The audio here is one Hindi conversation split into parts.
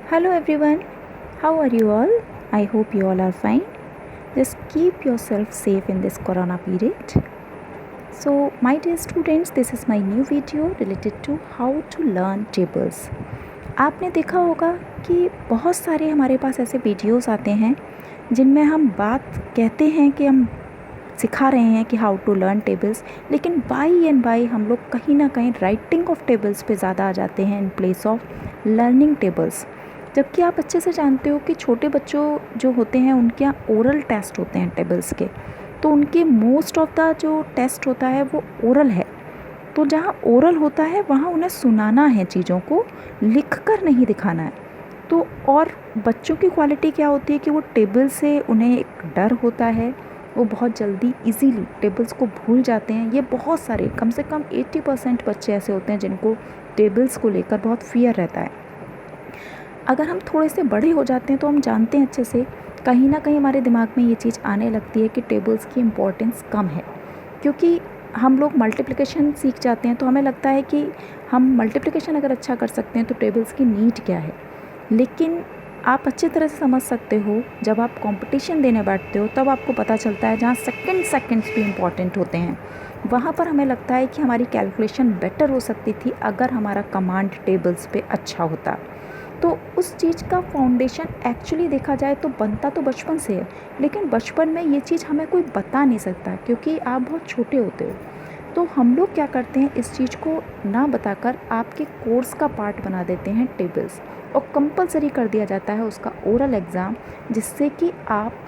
Hello everyone, how are you all? I hope you all are fine. Just keep yourself safe in this corona period. So, my dear students, this is my new video related to how to learn tables. आपने देखा होगा कि बहुत सारे हमारे पास ऐसे वीडियोस आते हैं जिनमें हम बात कहते हैं कि हम सिखा रहे हैं कि हाउ टू लर्न टेबल्स, लेकिन बाई एंड बाई हम लोग कहीं ना कहीं राइटिंग ऑफ टेबल्स पे ज़्यादा आ जाते हैं in place of learning tables. जबकि आप अच्छे से जानते हो कि छोटे बच्चों जो होते हैं उनके यहाँ ओरल टेस्ट होते हैं टेबल्स के, तो उनके मोस्ट ऑफ द जो टेस्ट होता है वो ओरल है। तो जहाँ ओरल होता है वहाँ उन्हें सुनाना है, चीज़ों को लिख कर नहीं दिखाना है। तो और बच्चों की क्वालिटी क्या होती है कि वो टेबल से उन्हें एक डर होता है, वो बहुत जल्दी इजीली टेबल्स को भूल जाते हैं। ये बहुत सारे, कम से कम 80% बच्चे ऐसे होते हैं जिनको टेबल्स को लेकर बहुत फियर रहता है। अगर हम थोड़े से बड़े हो जाते हैं तो हम जानते हैं अच्छे से, कहीं ना कहीं हमारे दिमाग में ये चीज़ आने लगती है कि टेबल्स की इम्पोर्टेंस कम है, क्योंकि हम लोग मल्टीप्लिकेशन सीख जाते हैं तो हमें लगता है कि हम मल्टीप्लिकेशन अगर अच्छा कर सकते हैं तो टेबल्स की नीड क्या है। लेकिन आप अच्छी तरह से समझ सकते हो, जब आप कंपटीशन देने बैठते हो तब आपको पता चलता है, जहाँ सेकंड्स भी इम्पॉर्टेंट होते हैं वहाँ पर हमें लगता है कि हमारी कैलकुलेशन बेटर हो सकती थी अगर हमारा कमांड टेबल्स पे अच्छा होता। तो उस चीज़ का फाउंडेशन एक्चुअली देखा जाए तो बनता तो बचपन से है, लेकिन बचपन में ये चीज़ हमें कोई बता नहीं सकता क्योंकि आप बहुत छोटे होते हो। तो हम लोग क्या करते हैं, इस चीज़ को ना बताकर आपके कोर्स का पार्ट बना देते हैं टेबल्स, और कंपलसरी कर दिया जाता है उसका ओरल एग्ज़ाम, जिससे कि आप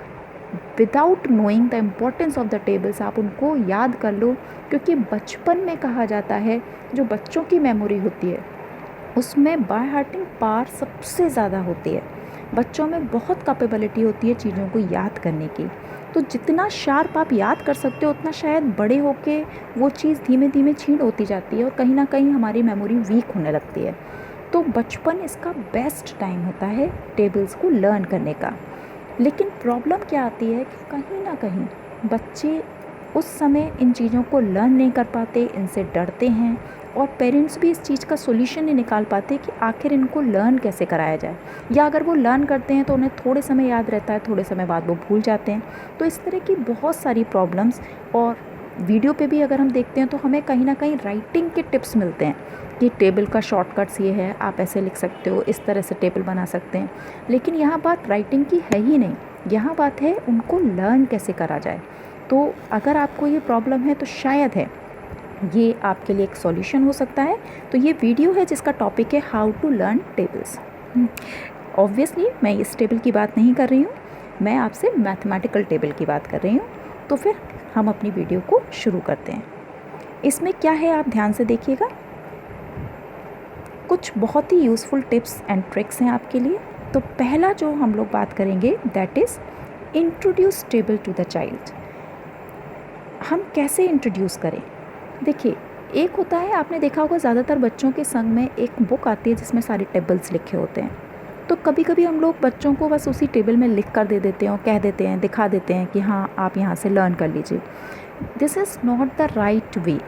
without knowing the importance of the tables आप उनको याद कर लो। क्योंकि बचपन में कहा जाता है जो बच्चों की मेमोरी होती है उसमें बाय हार्टिंग पावर सबसे ज़्यादा होती है। बच्चों में बहुत कैपेबिलिटी होती है चीज़ों को याद करने की। तो जितना शार्प आप याद कर सकते हो उतना शायद बड़े होके वो चीज़ धीमे धीमे छीण होती जाती है और कहीं ना कहीं हमारी मेमोरी वीक होने लगती है। तो बचपन इसका बेस्ट टाइम होता है टेबल्स को लर्न करने का। लेकिन प्रॉब्लम क्या आती है कि कहीं ना कहीं बच्चे उस समय इन चीज़ों को लर्न नहीं कर पाते, इनसे डरते हैं, और पेरेंट्स भी इस चीज़ का सॉल्यूशन नहीं निकाल पाते कि आखिर इनको लर्न कैसे कराया जाए। या अगर वो लर्न करते हैं तो उन्हें थोड़े समय याद रहता है, थोड़े समय बाद वो भूल जाते हैं। तो इस तरह की बहुत सारी प्रॉब्लम्स, और वीडियो पे भी अगर हम देखते हैं तो हमें कहीं ना कहीं राइटिंग के टिप्स मिलते हैं कि टेबल का शॉर्टकट्स ये है, आप ऐसे लिख सकते हो, इस तरह से टेबल बना सकते हैं। लेकिन यहाँ बात राइटिंग की है ही नहीं, यहाँ बात है उनको लर्न कैसे करा जाए। तो अगर आपको ये प्रॉब्लम है तो शायद है ये आपके लिए एक सॉल्यूशन हो सकता है। तो ये वीडियो है जिसका टॉपिक है how to learn tables. Obviously मैं इस टेबल की बात नहीं कर रही हूँ, मैं आपसे मैथमेटिकल टेबल की बात कर रही हूँ। तो फिर हम अपनी वीडियो को शुरू करते हैं। इसमें क्या है आप ध्यान से देखिएगा, कुछ बहुत ही यूज़फुल टिप्स एंड ट्रिक्स हैं आपके लिए। तो पहला जो हम लोग बात करेंगे that is introduce table to the child. हम कैसे इंट्रोड्यूस करें। देखिए, एक होता है, आपने देखा होगा ज़्यादातर बच्चों के संग में एक बुक आती है जिसमें सारे टेबल्स लिखे होते हैं। तो कभी कभी हम लोग बच्चों को बस उसी टेबल में लिख कर दे देते हैं और कह देते हैं, दिखा देते हैं कि हाँ आप यहाँ से लर्न कर लीजिए। This is not the right way.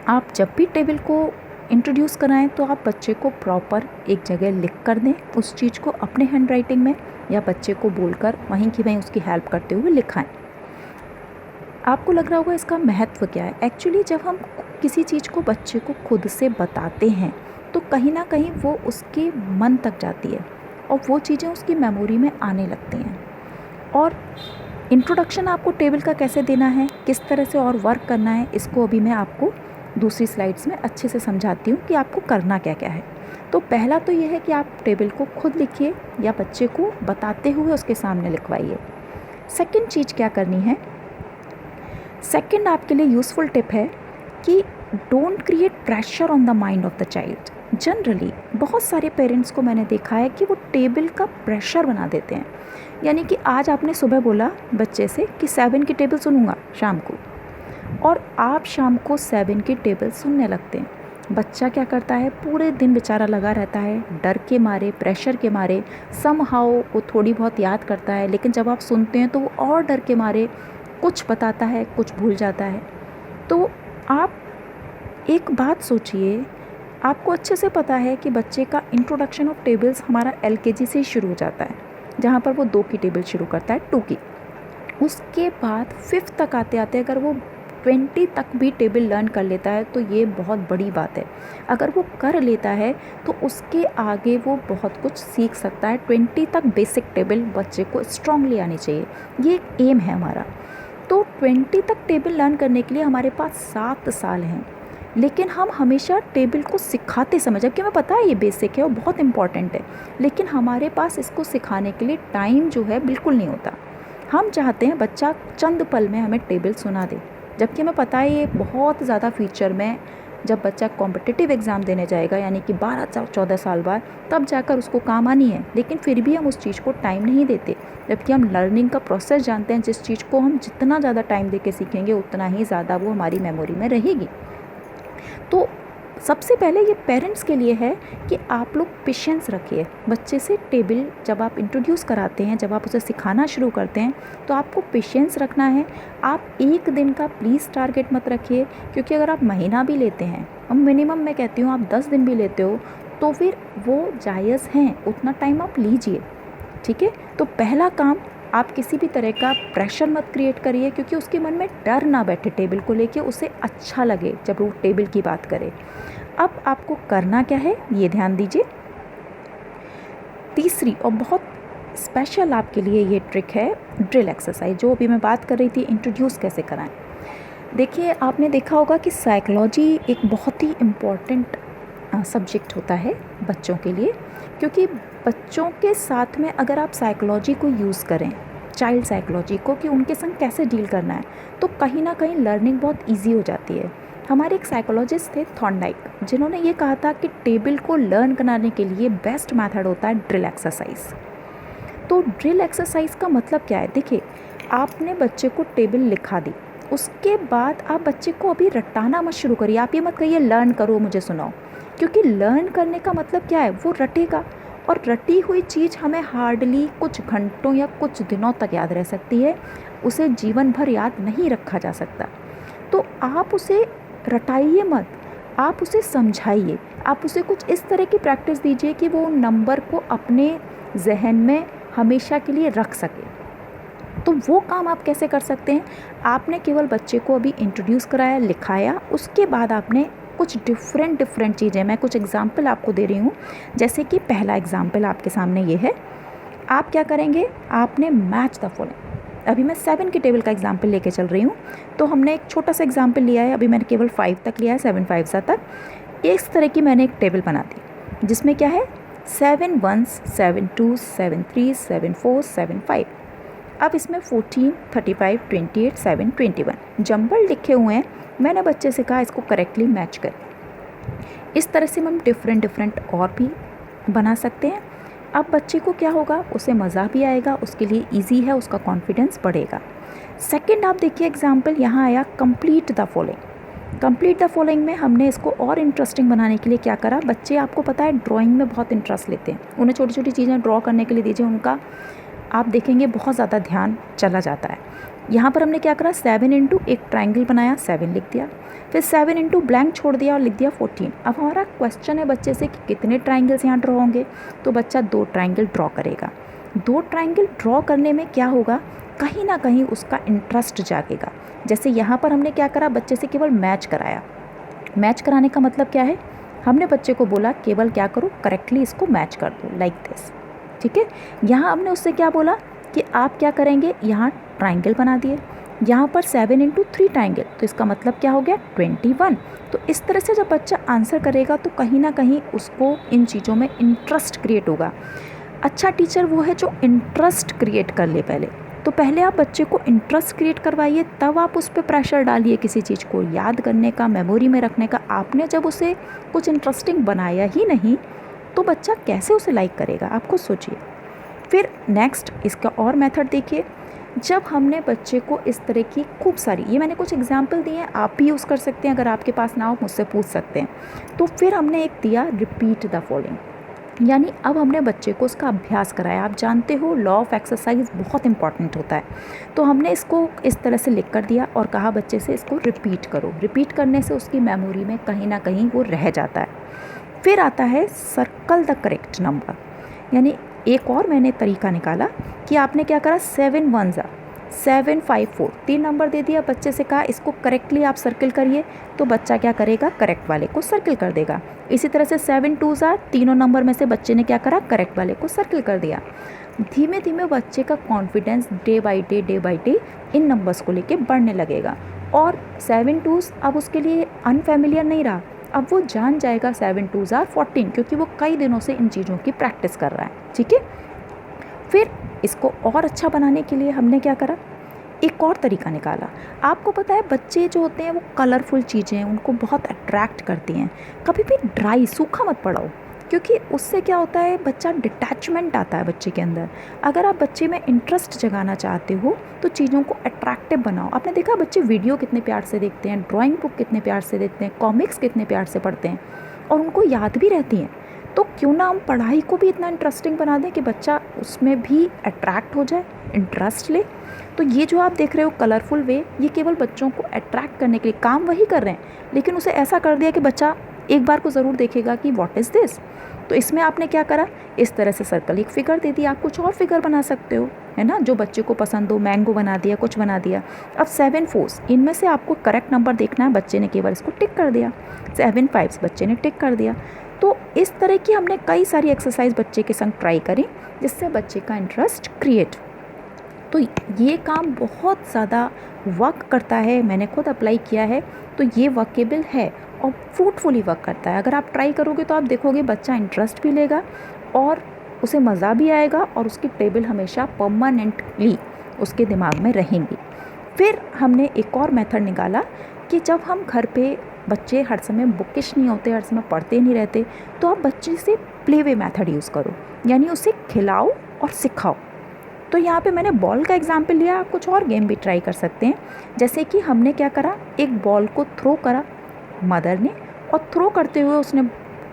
आप जब भी टेबल को इंट्रोड्यूस कराएं तो आप बच्चे को प्रॉपर एक जगह लिख कर दें उस चीज़ को अपने हैंड राइटिंग में, या बच्चे को बोलकर वहीं की वहीं उसकी हेल्प करते हुए लिखाएं। आपको लग रहा होगा इसका महत्व क्या है। एक्चुअली जब हम किसी चीज़ को बच्चे को खुद से बताते हैं तो कहीं ना कहीं वो उसके मन तक जाती है और वो चीज़ें उसकी मेमोरी में आने लगती हैं। और इंट्रोडक्शन आपको टेबल का कैसे देना है, किस तरह से और वर्क करना है, इसको अभी मैं आपको दूसरी स्लाइड्स में अच्छे से समझाती हूँ कि आपको करना क्या क्या है। तो पहला तो ये है कि आप टेबल को खुद लिखिए या बच्चे को बताते हुए उसके सामने लिखवाइए। सेकंड चीज़ क्या करनी है, सेकंड आपके लिए यूज़फुल टिप है कि don't create pressure on the mind of the child. Generally बहुत सारे पेरेंट्स को मैंने देखा है कि वो टेबल का प्रेशर बना देते हैं। यानी कि आज आपने सुबह बोला बच्चे से कि 7 की टेबल सुनूंगा शाम को, और आप शाम को 7 की टेबल सुनने लगते हैं। बच्चा क्या करता है, पूरे दिन बेचारा लगा रहता है, डर के मारे, प्रेशर के मारे। समहाउ वो थोड़ी बहुत याद करता है, लेकिन जब आप सुनते हैं तो वो और डर के मारे कुछ बताता है, कुछ भूल जाता है। तो आप एक बात सोचिए आपको अच्छे से पता है कि बच्चे का इंट्रोडक्शन ऑफ टेबल्स हमारा एलकेजी से ही शुरू हो जाता है, जहाँ पर वो 2 की टेबल शुरू करता है, 2 की। उसके बाद 5th तक आते आते अगर वो 20 तक भी टेबल लर्न कर लेता है तो ये बहुत बड़ी बात है। अगर वो कर लेता है तो उसके आगे वो बहुत कुछ सीख सकता है। 20 तक बेसिक टेबल बच्चे को स्ट्रांगली आनी चाहिए, ये एक एम है हमारा। तो 20 तक टेबल लर्न करने के लिए हमारे पास 7 साल हैं, लेकिन हम हमेशा टेबल को सिखाते समय, जबकि हमें पता है ये बेसिक है और बहुत इंपॉर्टेंट है, लेकिन हमारे पास इसको सिखाने के लिए टाइम जो है बिल्कुल नहीं होता। हम चाहते हैं बच्चा चंद पल में हमें टेबल सुना दे, जबकि हमें पता है ये बहुत ज़्यादा फ्यूचर में जब बच्चा कॉम्पिटिटिव एग्ज़ाम देने जाएगा, यानी कि 12-14 साल बाद, तब जाकर उसको काम आनी है। लेकिन फिर भी हम उस चीज़ को टाइम नहीं देते, जबकि हम लर्निंग का प्रोसेस जानते हैं। जिस चीज़ को हम जितना ज़्यादा टाइम दे के सीखेंगे उतना ही ज़्यादा वो हमारी मेमोरी में रहेगी। तो सबसे पहले ये पेरेंट्स के लिए है कि आप लोग पेशेंस रखिए बच्चे से। टेबल जब आप इंट्रोड्यूस कराते हैं, जब आप उसे सिखाना शुरू करते हैं, तो आपको पेशेंस रखना है। आप एक दिन का प्लीज़ टारगेट मत रखिए, क्योंकि अगर आप महीना भी लेते हैं, और मिनिमम मैं कहती हूँ आप 10 दिन भी लेते हो, तो फिर वो जायज़ हैं, उतना टाइम आप लीजिए, ठीक है। तो पहला काम, आप किसी भी तरह का प्रेशर मत क्रिएट करिए, क्योंकि उसके मन में डर ना बैठे टेबल को लेके, उसे अच्छा लगे जब वो टेबल की बात करे। अब आपको करना क्या है ये ध्यान दीजिए। तीसरी और बहुत स्पेशल आपके लिए ये ट्रिक है ड्रिल एक्सरसाइज, जो अभी मैं बात कर रही थी इंट्रोड्यूस कैसे कराएं। देखिए, आपने देखा होगा कि साइकोलॉजी एक बहुत ही इम्पॉर्टेंट सब्जेक्ट होता है बच्चों के लिए, क्योंकि बच्चों के साथ में अगर आप साइकोलॉजी को यूज़ करें, चाइल्ड साइकोलॉजी को, कि उनके संग कैसे डील करना है, तो कहीं ना कहीं लर्निंग बहुत ईजी हो जाती है। हमारे एक साइकोलॉजिस्ट थे थॉर्नडाइक, जिन्होंने ये कहा था कि टेबल को लर्न कराने के लिए बेस्ट मेथड होता है ड्रिल एक्सरसाइज। तो ड्रिल एक्सरसाइज का मतलब क्या है? देखिए, आपने बच्चे को टेबल लिखा दी, उसके बाद आप बच्चे को अभी रटाना मत शुरू करिए। आप ये मत कहिए लर्न करो मुझे सुनाओ, क्योंकि लर्न करने का मतलब क्या है? वो रटेगा, और रटी हुई चीज़ हमें हार्डली कुछ घंटों या कुछ दिनों तक याद रह सकती है, उसे जीवन भर याद नहीं रखा जा सकता। तो आप उसे रटाइए मत, आप उसे समझाइए, आप उसे कुछ इस तरह की प्रैक्टिस दीजिए कि वो नंबर को अपने जहन में हमेशा के लिए रख सके। तो वो काम आप कैसे कर सकते हैं? आपने केवल बच्चे को अभी इंट्रोड्यूस कराया, लिखाया, उसके बाद आपने कुछ डिफरेंट चीज़ें, मैं कुछ एग्जाम्पल आपको दे रही हूँ। जैसे कि पहला एग्जाम्पल आपके सामने ये है। आप क्या करेंगे? आपने मैच द फॉलोइंग, अभी मैं 7 की टेबल का एग्जाम्पल लेके चल रही हूँ, तो हमने एक छोटा सा एग्जाम्पल लिया है, अभी मैंने केवल 5 तक लिया है, 7 5 तक। इस तरह की मैंने एक टेबल बना दी, जिसमें क्या है 7 1s 7 2s 7 3s 7 4s 7 5। अब इसमें 14 35 28 7 21 जंबल लिखे हुए हैं। मैंने बच्चे से कहा इसको करेक्टली मैच कर। इस तरह से हम डिफरेंट और भी बना सकते हैं। अब बच्चे को क्या होगा? उसे मज़ा भी आएगा, उसके लिए इजी है, उसका कॉन्फिडेंस बढ़ेगा। सेकंड, आप देखिए एग्जाम्पल यहाँ आया complete the following. Complete the following में हमने इसको और इंटरेस्टिंग बनाने के लिए क्या करा? बच्चे, आपको पता है, ड्राइंग में बहुत इंटरेस्ट लेते हैं, उन्हें छोटी छोटी चीज़ें ड्रॉ करने के लिए दीजिए, उनका आप देखेंगे बहुत ज़्यादा ध्यान चला जाता है। यहाँ पर हमने क्या करा? 7 इंटू एक ट्राइंगल बनाया, 7 लिख दिया, फिर 7 इंटू ब्लैंक छोड़ दिया और लिख दिया 14। अब हमारा क्वेश्चन है बच्चे से कि कितने ट्राइंगल्स यहाँ ड्रॉ होंगे, तो बच्चा 2 ट्राइंगल ड्रॉ करेगा। 2 ट्राइंगल ड्रॉ करने में क्या होगा? कहीं ना कहीं उसका इंटरेस्ट जागेगा। जैसे यहाँ पर हमने क्या करा? बच्चे से केवल मैच कराया। मैच कराने का मतलब क्या है? हमने बच्चे को बोला केवल क्या करो? करेक्टली इसको मैच कर दो, लाइक दिस, ठीक है। यहाँ हमने उससे क्या बोला कि आप क्या करेंगे? यहाँ ट्राइंगल बना दिए, यहाँ पर 7 इंटू 3 ट्राइंगल, तो इसका मतलब क्या हो गया? 21। तो इस तरह से जब बच्चा आंसर करेगा तो कहीं ना कहीं उसको इन चीज़ों में इंटरेस्ट क्रिएट होगा। अच्छा टीचर वो है जो इंटरेस्ट क्रिएट कर ले पहले। तो पहले आप बच्चे को इंटरेस्ट क्रिएट करवाइए, तब आप उस पर प्रेशर डालिए किसी चीज़ को याद करने का, मेमोरी में रखने का। आपने जब उसे कुछ इंटरेस्टिंग बनाया ही नहीं, तो बच्चा कैसे उसे लाइक करेगा? आप खुद सोचिए। फिर नेक्स्ट इसका और मेथड देखिए। जब हमने बच्चे को इस तरह की खूब सारी, ये मैंने कुछ एग्जाम्पल दिए हैं, आप भी यूज़ कर सकते हैं, अगर आपके पास ना हो मुझसे पूछ सकते हैं। तो फिर हमने एक दिया रिपीट द फॉलोइंग, यानी अब हमने बच्चे को उसका अभ्यास कराया। आप जानते हो लॉ ऑफ एक्सरसाइज बहुत इंपॉर्टेंट होता है, तो हमने इसको इस तरह से लिख कर दिया और कहा बच्चे से इसको रिपीट करो। रिपीट करने से उसकी मेमोरी में कहीं ना कहीं वो रह जाता है। फिर आता है सर्कल द करेक्ट नंबर, यानी एक और मैंने तरीका निकाला कि आपने क्या करा, 7 1 754 3 नंबर दे दिया, बच्चे से कहा इसको करेक्टली आप सर्कल करिए, तो बच्चा क्या करेगा, करेक्ट वाले को सर्कल कर देगा। इसी तरह से 7 2 तीनों नंबर में से बच्चे ने क्या करा, करेक्ट वाले को सर्कल कर दिया। धीमे धीमे बच्चे का confidence day by day in numbers को लेके बढ़ने लगेगा और 7 2 अब उसके लिए अनफेमिलियर नहीं रहा, अब वो जान जाएगा 7 2 14, क्योंकि वो कई दिनों से इन चीज़ों की प्रैक्टिस कर रहा है। ठीक है, फिर इसको और अच्छा बनाने के लिए हमने क्या करा, एक और तरीका निकाला। आपको पता है बच्चे जो होते हैं वो कलरफुल चीज़ें उनको बहुत अट्रैक्ट करती हैं। कभी भी ड्राई सूखा मत पढ़ाओ, क्योंकि उससे क्या होता है, बच्चा डिटैचमेंट आता है बच्चे के अंदर। अगर आप बच्चे में इंटरेस्ट जगाना चाहते हो तो चीज़ों को अट्रैक्टिव बनाओ। आपने देखा बच्चे वीडियो कितने प्यार से देखते हैं, ड्राइंग बुक कितने प्यार से देखते हैं, कॉमिक्स कितने प्यार से पढ़ते हैं और उनको याद भी रहती हैं। तो क्यों ना हम पढ़ाई को भी इतना इंटरेस्टिंग बना दें कि बच्चा उसमें भी अट्रैक्ट हो जाए, इंटरेस्ट ले। तो ये जो आप देख रहे हो कलरफुल वे, ये केवल बच्चों को अट्रैक्ट करने के लिए काम वही कर रहे हैं, लेकिन उसे ऐसा कर दिया कि बच्चा एक बार को ज़रूर देखेगा कि व्हाट इज़ दिस। तो इसमें आपने क्या करा, इस तरह से सर्कल एक फिगर दे दिया, आप कुछ और फिगर बना सकते हो, है ना, जो बच्चे को पसंद हो, मैंगो बना दिया, कुछ बना दिया। अब 7 4 इनमें से आपको करेक्ट नंबर देखना है, बच्चे ने केवल इसको टिक कर दिया। 7 5 बच्चे ने टिक कर दिया। तो इस तरह की हमने कई सारी एक्सरसाइज बच्चे के संग ट्राई करी, जिससे बच्चे का इंटरेस्ट क्रिएट। तो ये काम बहुत ज़्यादा वर्क करता है, मैंने खुद अप्लाई किया है, तो ये वर्केबल है और फ्रूटफुली वर्क करता है। अगर आप ट्राई करोगे तो आप देखोगे बच्चा इंटरेस्ट भी लेगा और उसे मज़ा भी आएगा और उसकी टेबल हमेशा परमानेंटली उसके दिमाग में रहेंगी। फिर हमने एक और मेथड निकाला कि जब हम घर पे बच्चे हर समय बुकिश नहीं होते, हर समय पढ़ते नहीं रहते, तो आप बच्चे से प्ले वे मेथड यूज़ करो, यानी उसे खिलाओ और सिखाओ। तो यहाँ पे मैंने बॉल का एग्जाम्पल लिया, आप कुछ और गेम भी ट्राई कर सकते हैं। जैसे कि हमने क्या करा, एक बॉल को थ्रो करा मदर ने, और थ्रो करते हुए उसने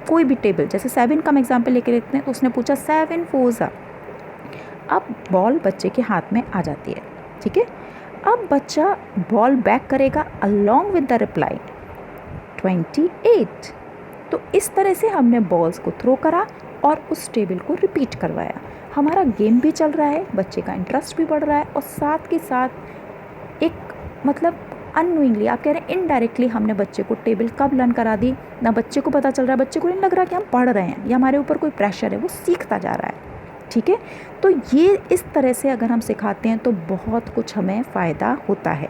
कोई भी टेबल, जैसे 7 का हम एग्जाम्पल लेके लेते हैं, तो उसने पूछा 7 4 अब बॉल बच्चे के हाथ में आ जाती है। ठीक है, अब बच्चा बॉल बैक करेगा अलॉन्ग विद द रिप्लाई 28। तो इस तरह से हमने बॉल्स को थ्रो करा और उस टेबल को रिपीट करवाया। हमारा गेम भी चल रहा है, बच्चे का इंटरेस्ट भी बढ़ रहा है और साथ के साथ एक मतलब अननोइंगली, आप कह रहे हैं इनडायरेक्टली, हमने बच्चे को टेबल कब लर्न करा दी, ना बच्चे को पता चल रहा है, बच्चे को नहीं लग रहा कि हम पढ़ रहे हैं या हमारे ऊपर कोई प्रेशर है, वो सीखता जा रहा है। ठीक है, तो ये इस तरह से अगर हम सिखाते हैं तो बहुत कुछ हमें फ़ायदा होता है।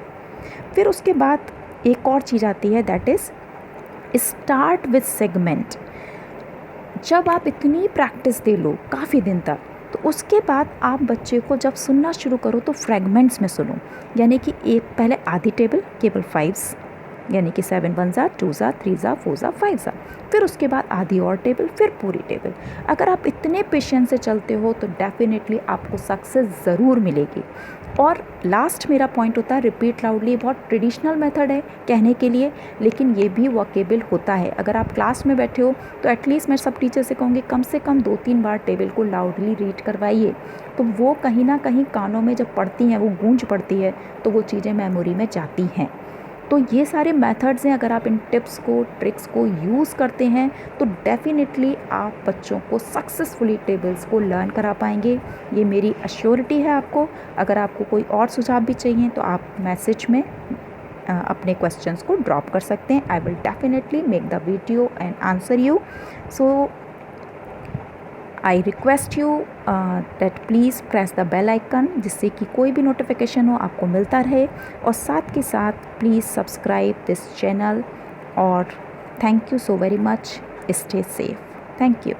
फिर उसके बाद एक और चीज़ आती है, that is start with segment. जब आप इतनी प्रैक्टिस दे लो काफ़ी दिन तक, तो उसके बाद आप बच्चे को जब सुनना शुरू करो तो फ्रेगमेंट्स में सुनो, यानी कि एक पहले आधी टेबल केवल 5, यानी कि 7 1 2 3 4 5, फिर उसके बाद आधी और टेबल, फिर पूरी टेबल। अगर आप इतने पेशेंस से चलते हो तो डेफिनेटली आपको सक्सेस ज़रूर मिलेगी। और लास्ट मेरा पॉइंट होता है रिपीट लाउडली। बहुत ट्रेडिशनल मेथड है कहने के लिए, लेकिन ये भी वर्केबल होता है। अगर आप क्लास में बैठे हो तो एटलीस्ट मैं सब टीचर से कहूँगी कम से कम 2-3 बार टेबल को लाउडली रीड करवाइए, तो वो कहीं ना कहीं कानों में जब पढ़ती हैं, वो गूंज पड़ती है, तो वो चीज़ें मेमोरी में जाती हैं। तो ये सारे मेथड्स हैं, अगर आप इन टिप्स को, ट्रिक्स को यूज़ करते हैं तो डेफिनेटली आप बच्चों को सक्सेसफुली टेबल्स को लर्न करा पाएंगे। ये मेरी अश्योरिटी है आपको। अगर आपको कोई और सुझाव भी चाहिए तो आप मैसेज में अपने क्वेश्चंस को ड्रॉप कर सकते हैं। I will definitely make the video and answer you. So I request you that please press the bell icon, जिससे कि कोई भी नोटिफिकेशन हो आपको मिलता रहे, और साथ के साथ प्लीज़ सब्सक्राइब दिस चैनल। और thank you so very much. Stay safe. Thank you.